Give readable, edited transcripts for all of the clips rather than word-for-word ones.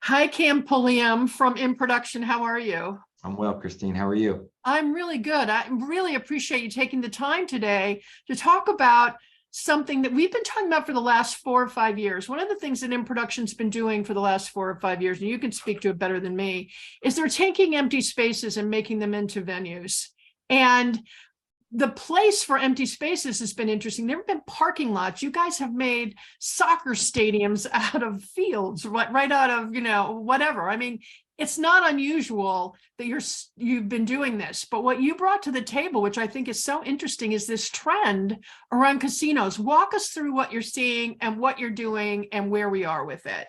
Hi, Cam Pulliam from InProduction. How are you? I'm well, Christine. How are you? I'm really good. I really appreciate you taking the time today to talk about something that we've been talking about for the last 4 or 5 years. One of the things that InProduction's been doing for the last 4 or 5 years, and you can speak to it better than me, is they're taking empty spaces and making them into venues. And the place for empty spaces has been interesting. There have been parking lots. You guys have made soccer stadiums out of fields, right out of, whatever. I mean, it's not unusual that you've been doing this, but what you brought to the table, which I think is so interesting, is this trend around casinos. Walk us through what you're seeing and what you're doing and where we are with it.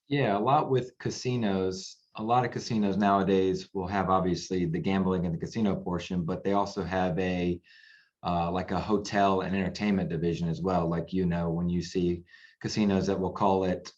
Yeah, a lot with casinos. A lot of casinos nowadays will have obviously the gambling and the casino portion, but they also have a like a hotel and entertainment division as well. Like, when you see casinos that will call it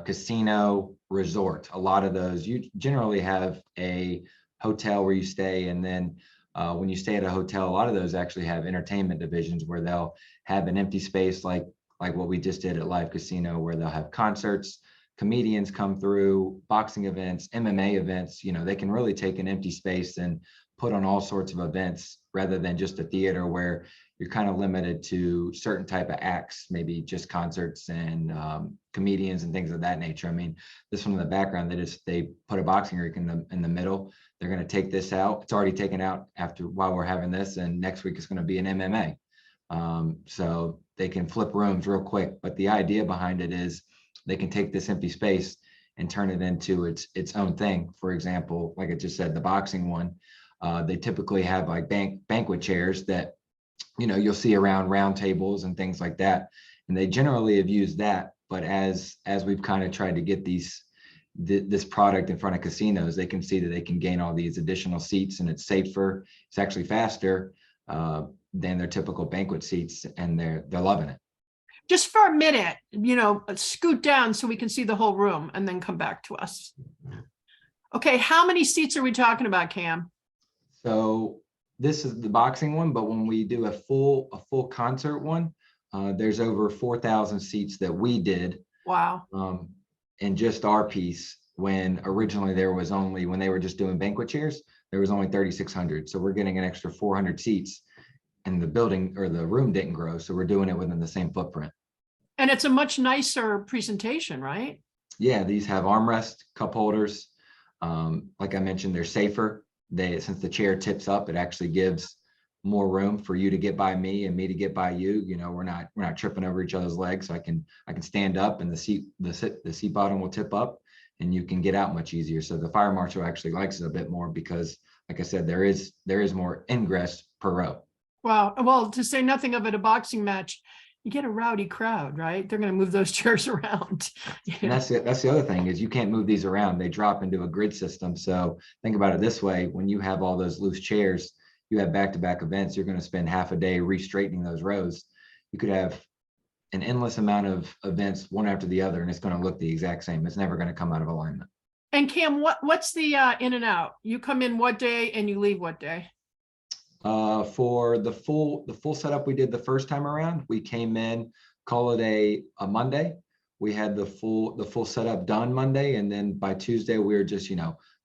casino resort, a lot of those you generally have a hotel where you stay, and then when you stay at a hotel, a lot of those actually have entertainment divisions where they'll have an empty space, like what we just did at Live Casino, where they'll have concerts, comedians come through, boxing events, MMA events. They can really take an empty space and put on all sorts of events rather than just a theater where you're kind of limited to certain type of acts, maybe just concerts and comedians and things of that nature. I mean, this one in the background, they put a boxing ring in the middle. They're going to take this out. It's already taken out while we're having this, and next week it's going to be an MMA. So they can flip rooms real quick. But the idea behind it is they can take this empty space and turn it into its own thing. For example, like I just said, the boxing one, they typically have like banquet chairs that you'll see around round tables and things like that, and they generally have used that. But as we've kind of tried to get this product in front of casinos, they can see that they can gain all these additional seats, and it's safer, it's actually faster than their typical banquet seats, and they're loving it. Just for a minute, scoot down so we can see the whole room and then come back to us. Okay, how many seats are we talking about, Cam? So this is the boxing one, but when we do a full concert one, there's over 4,000 seats that we did. Wow. In just our piece, when originally when they were just doing banquet chairs, there was only 3,600. So we're getting an extra 400 seats, and the building or the room didn't grow. So we're doing it within the same footprint. And it's a much nicer presentation, right? Yeah, these have armrest, cup holders. Like I mentioned, they're safer. Since the chair tips up, it actually gives more room for you to get by me and me to get by you. We're not tripping over each other's legs. So I can stand up, and the seat bottom will tip up, and you can get out much easier. So the fire marshal actually likes it a bit more because, like I said, there is more ingress per row. Wow. Well, to say nothing of it, a boxing match, you get a rowdy crowd, right? They're going to move those chairs around. And that's it. That's the other thing, is you can't move these around. They drop into a grid system. So think about it this way: when you have all those loose chairs, you have back-to-back events, you're going to spend half a day re-straightening those rows. You could have an endless amount of events one after the other, and it's going to look the exact same. It's never going to come out of alignment. And Cam, what's the in and out? You come in what day and you leave what day? For the full setup we did the first time around, we came in, call it a Monday. We had the full setup done Monday, and then by Tuesday we were just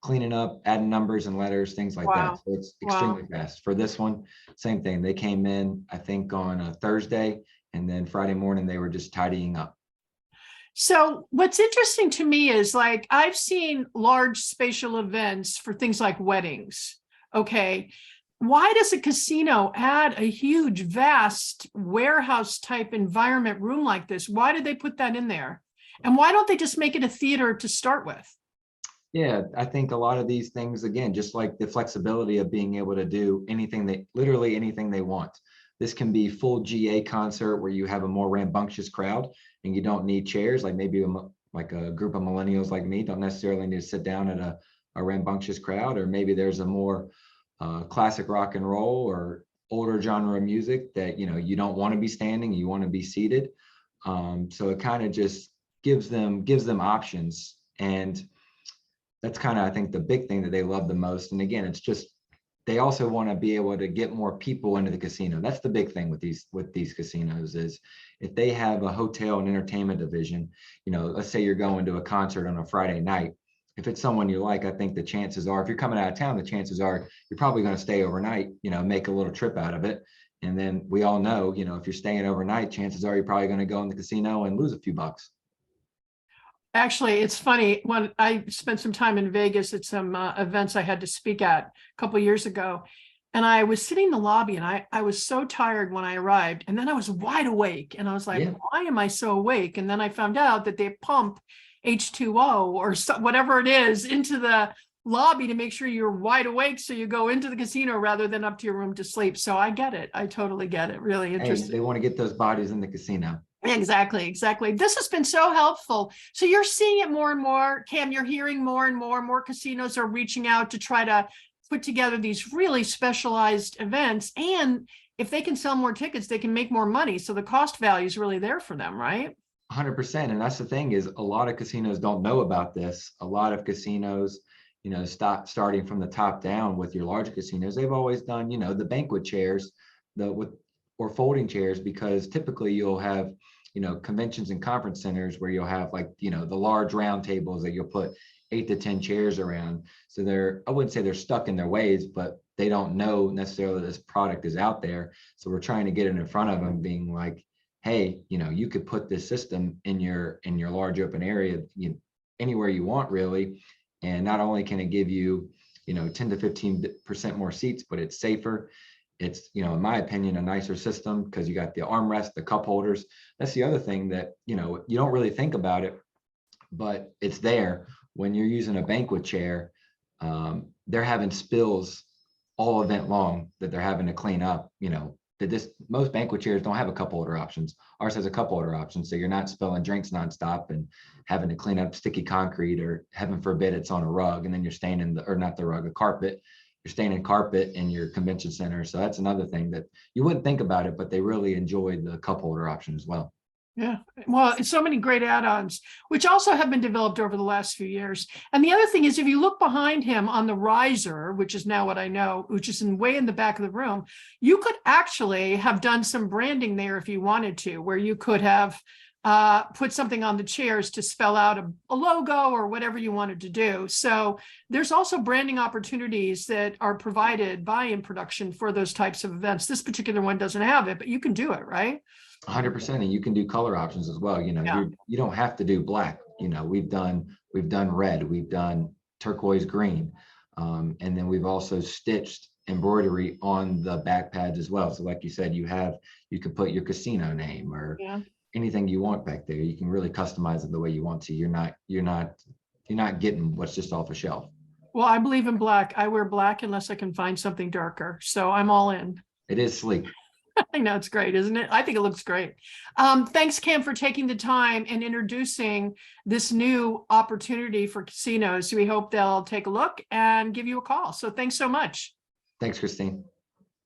cleaning up, adding numbers and letters, things like that. So it's extremely fast. For this one, same thing. They came in, I think, on a Thursday, and then Friday morning they were just tidying up. So what's interesting to me is, like, I've seen large spatial events for things like weddings. Okay. Why does a casino add a huge, vast warehouse type environment room like this? Why did they put that in there? And why don't they just make it a theater to start with? Yeah, I think a lot of these things, again, just like the flexibility of being able to do literally anything they want. This can be full GA concert where you have a more rambunctious crowd and you don't need chairs, like maybe like a group of millennials like me don't necessarily need to sit down at a rambunctious crowd, or maybe there's a more classic rock and roll or older genre of music that you don't want to be standing, you want to be seated. So it kind of just gives them options, and that's kind of, I think, the big thing that they love the most. And again, it's just they also want to be able to get more people into the casino. That's the big thing with these casinos is if they have a hotel and entertainment division, let's say you're going to a concert on a Friday night. If it's someone you like, I think the chances are, if you're coming out of town, the chances are you're probably going to stay overnight, make a little trip out of it. And then we all know, if you're staying overnight, chances are you're probably going to go in the casino and lose a few bucks. Actually, it's funny. When I spent some time in Vegas at some events I had to speak at a couple of years ago, and I was sitting in the lobby, and I was so tired when I arrived, and then I was wide awake, and I was like, Yeah. why am I so awake? And then I found out that they pump H2O or whatever it is into the lobby to make sure you're wide awake, so you go into the casino rather than up to your room to sleep. So I get it. I totally get it. Really Hey, interesting. they want to get those bodies in the casino. Exactly, exactly. This has been so helpful. So you're seeing it more and more, Cam, you're hearing more and more casinos are reaching out to try to put together these really specialized events. And if they can sell more tickets, they can make more money. So the cost value is really there for them, right? 100%. And that's the thing is a lot of casinos don't know about this. A lot of casinos, starting from the top down with your larger casinos, they've always done, the banquet chairs, or folding chairs, because typically you'll have, conventions and conference centers where you'll have like, the large round tables that you'll put 8 to 10 chairs around. So I wouldn't say they're stuck in their ways, but they don't know necessarily this product is out there. So we're trying to get it in front of them, being like, hey, you could put this system in your large open area, anywhere you want really. And not only can it give you, 10 to 15% more seats, but it's safer. It's, in my opinion, a nicer system because you got the armrest, the cup holders. That's the other thing that, you don't really think about it, but it's there. When you're using a banquet chair, they're having spills all event long that they're having to clean up, most banquet chairs don't have a cup holder options. Ours has a cup holder option. So you're not spilling drinks nonstop and having to clean up sticky concrete, or heaven forbid it's on a rug and then you're staying in not the rug, the carpet. You're staying in carpet in your convention center. So that's another thing that you wouldn't think about it, but they really enjoyed the cup holder option as well. Yeah, well, it's so many great add-ons, which also have been developed over the last few years. And the other thing is, if you look behind him on the riser, which is now what I know, which is way in the back of the room, you could actually have done some branding there if you wanted to, where you could have put something on the chairs to spell out a logo or whatever you wanted to do. So there's also branding opportunities that are provided by InProduction for those types of events. This particular one doesn't have it, but you can do it, right? 100%. And you can do color options as well. Yeah. You don't have to do black. We've done red, we've done turquoise green. And then we've also stitched embroidery on the back pads as well. So like you said, you can put your casino name or anything you want back there. You can really customize it the way you want to. You're not getting what's just off a shelf. Well, I believe in black. I wear black unless I can find something darker. So I'm all in. It is sleek. I know, it's great, isn't it? I think it looks great. Thanks, Cam, for taking the time and introducing this new opportunity for casinos. We hope they'll take a look and give you a call. So thanks so much. Thanks, Christine.